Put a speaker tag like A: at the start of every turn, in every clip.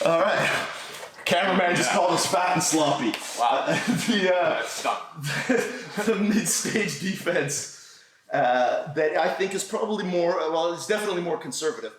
A: All right. Cameraman just called us fat and sloppy.
B: Wow. That's done.
A: The mid-stage defense that I think is probably more, well, it's definitely more conservative.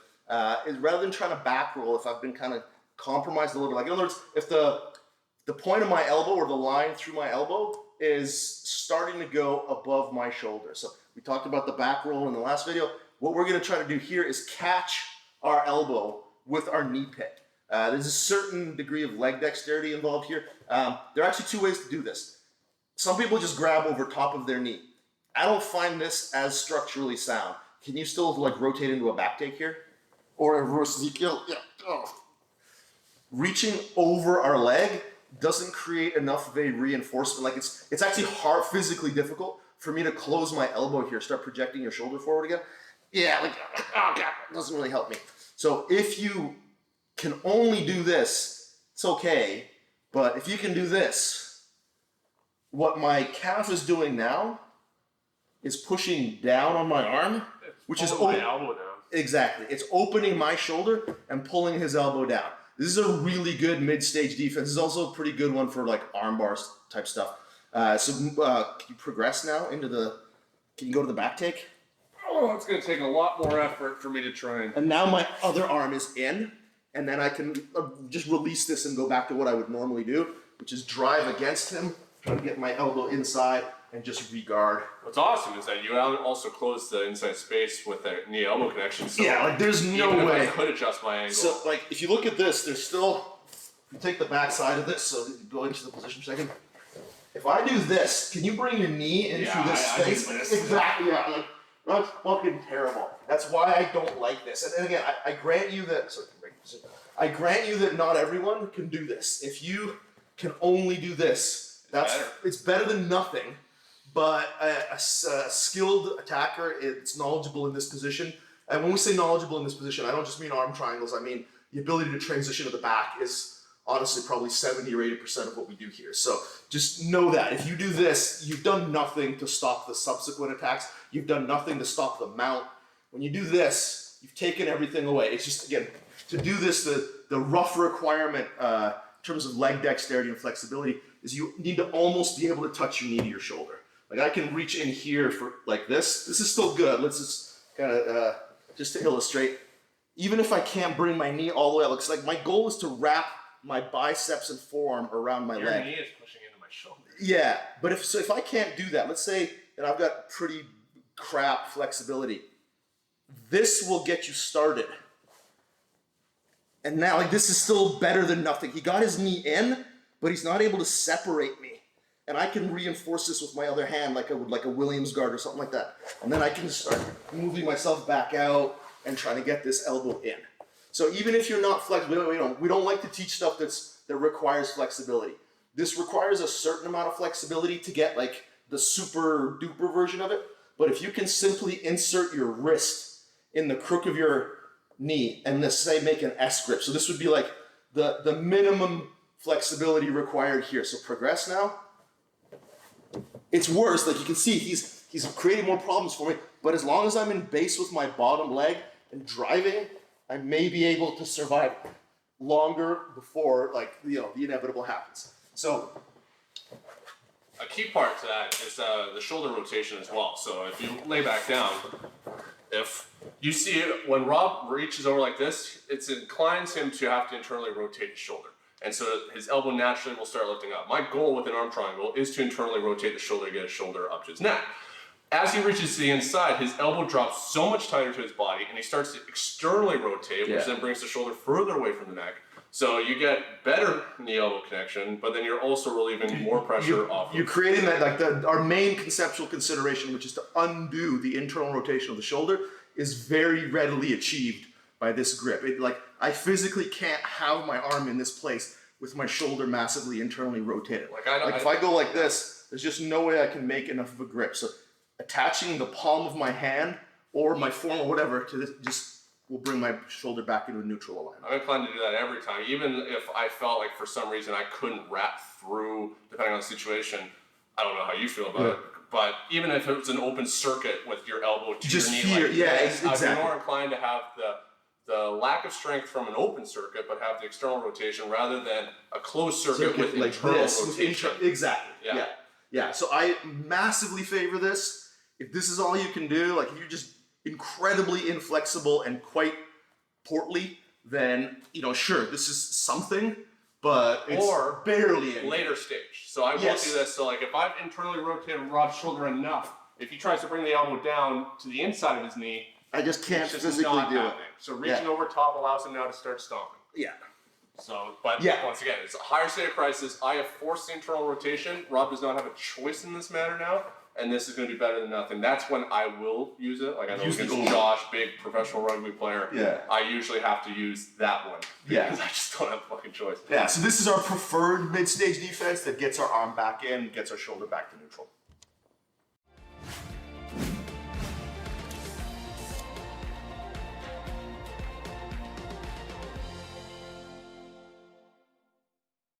A: Is rather than trying to back roll, if I've been kind of compromised a little bit, like in other words, if the point of my elbow or the line through my elbow is starting to go above my shoulder. So we talked about the back roll in the last video. What we're going to try to do here is catch our elbow with our knee pick. There's a certain degree of leg dexterity involved here. There are actually two ways to do this. Some people just grab over top of their knee. I don't find this as structurally sound. Can you still like rotate into a back take here? Or a reverse Ezekiel? Yeah. Oh. Reaching over our leg doesn't create enough of a reinforcement. Like it's actually hard, physically difficult for me to close my elbow here, start projecting your shoulder forward again. Yeah, like, oh God, it doesn't really help me. So if you can only do this, it's okay. But if you can do this, what my calf is doing now is pushing down on my arm, which is
B: my elbow down.
A: Exactly. It's opening my shoulder and pulling his elbow down. This is a really good mid-stage defense. This is also a pretty good one for like arm bars type stuff. Can you progress now into can you go to the back take?
B: Oh, it's going to take a lot more effort for me to try and...
A: And now my other arm is in, and then I can just release this and go back to what I would normally do, which is drive against him, try to get my elbow inside, and just regard.
B: What's awesome is that you also close the inside space with that knee-elbow connection. So
A: yeah, like there's no way.
B: I could adjust my angle.
A: So like if you look at this, there's still, if you take the back side of this, so go into the position for a second. If I do this, can you bring your knee into this space? Exactly, yeah. Like, that's fucking terrible. That's why I don't like this. And again, I grant you that, I grant you that not everyone can do this. If you can only do this, it's better than nothing. But a skilled attacker, it's knowledgeable in this position. And when we say knowledgeable in this position, I don't just mean arm triangles. I mean the ability to transition to the back is honestly probably 70 or 80% of what we do here. So just know that if you do this, you've done nothing to stop the subsequent attacks. You've done nothing to stop the mount. When you do this, you've taken everything away. It's just, again, to do this, the rough requirement in terms of leg dexterity and flexibility is you need to almost be able to touch your knee to your shoulder. Like I can reach in here for like this. This is still good. Let's just kind of, just to illustrate, even if I can't bring my knee all the way, it looks like my goal is to wrap my biceps and forearm around my leg.
B: Your knee is pushing into my shoulder.
A: Yeah, but if I can't do that, let's say that I've got pretty crap flexibility, this will get you started. And now, like, this is still better than nothing. He got his knee in, but he's not able to separate me. And I can reinforce this with my other hand like I would like a Williams guard or something like that. And then I can start moving myself back out and trying to get this elbow in. So even if you're not flexible, we don't like to teach stuff that requires flexibility. This requires a certain amount of flexibility to get like the super duper version of it. But if you can simply insert your wrist in the crook of your knee and let's say make an S grip. So this would be like the minimum flexibility required here. So progress now. It's worse, like you can see he's creating more problems for me, but as long as I'm in base with my bottom leg and driving, I may be able to survive longer before like the inevitable happens. So
B: a key part to that is the shoulder rotation as well. So if you lay back down, if you see it, when Rob reaches over like this, it inclines him to have to internally rotate his shoulder. And so his elbow naturally will start lifting up. My goal with an arm triangle is to internally rotate the shoulder, get his shoulder up to his neck. As he reaches to the inside, his elbow drops so much tighter to his body, and he starts to externally rotate, which then brings the shoulder further away from the neck. So you get better knee-elbow connection, but then you're also relieving more pressure off.
A: You're creating that, like our main conceptual consideration, which is to undo the internal rotation of the shoulder, is very readily achieved by this grip. I physically can't have my arm in this place with my shoulder massively internally rotated. If I go like this, there's just no way I can make enough of a grip. So attaching the palm of my hand or my forearm or whatever to this just will bring my shoulder back into a neutral alignment.
B: I'm inclined to do that every time, even if I felt like for some reason I couldn't wrap through, depending on the situation. I don't know how you feel about it, but even if it was an open circuit with your elbow to
A: just
B: your knee,
A: here,
B: like
A: yeah,
B: this,
A: exactly.
B: I'd be more inclined to have the lack of strength from an open circuit, but have the external rotation rather than a closed circuit with
A: like
B: internal
A: this, with
B: rotation.
A: exactly.
B: Yeah.
A: Yeah. So I massively favor this. If this is all you can do, like if you're just incredibly inflexible and quite portly, then sure, this is something, but it's
B: Or
A: barely anything.
B: Later stage. So I will
A: Yes.
B: do this. So like if I've internally rotated Rob's shoulder enough, if he tries to bring the elbow down to the inside of his knee,
A: I just can't
B: it's just
A: physically
B: not
A: do
B: happening.
A: it.
B: So reaching over top allows him now to start stomping.
A: Yeah.
B: So, but
A: Yeah.
B: once again, it's a higher state of crisis. I have forced the internal rotation. Rob does not have a choice in this matter now, and this is going to be better than nothing. That's when I will use it. Like I know
A: Use the
B: against
A: goal.
B: Josh, big professional rugby player.
A: Yeah.
B: I usually have to use that one.
A: Yeah.
B: Because I just don't have a fucking choice.
A: Yeah, so this is our preferred mid-stage defense that gets our arm back in, gets our shoulder back to neutral.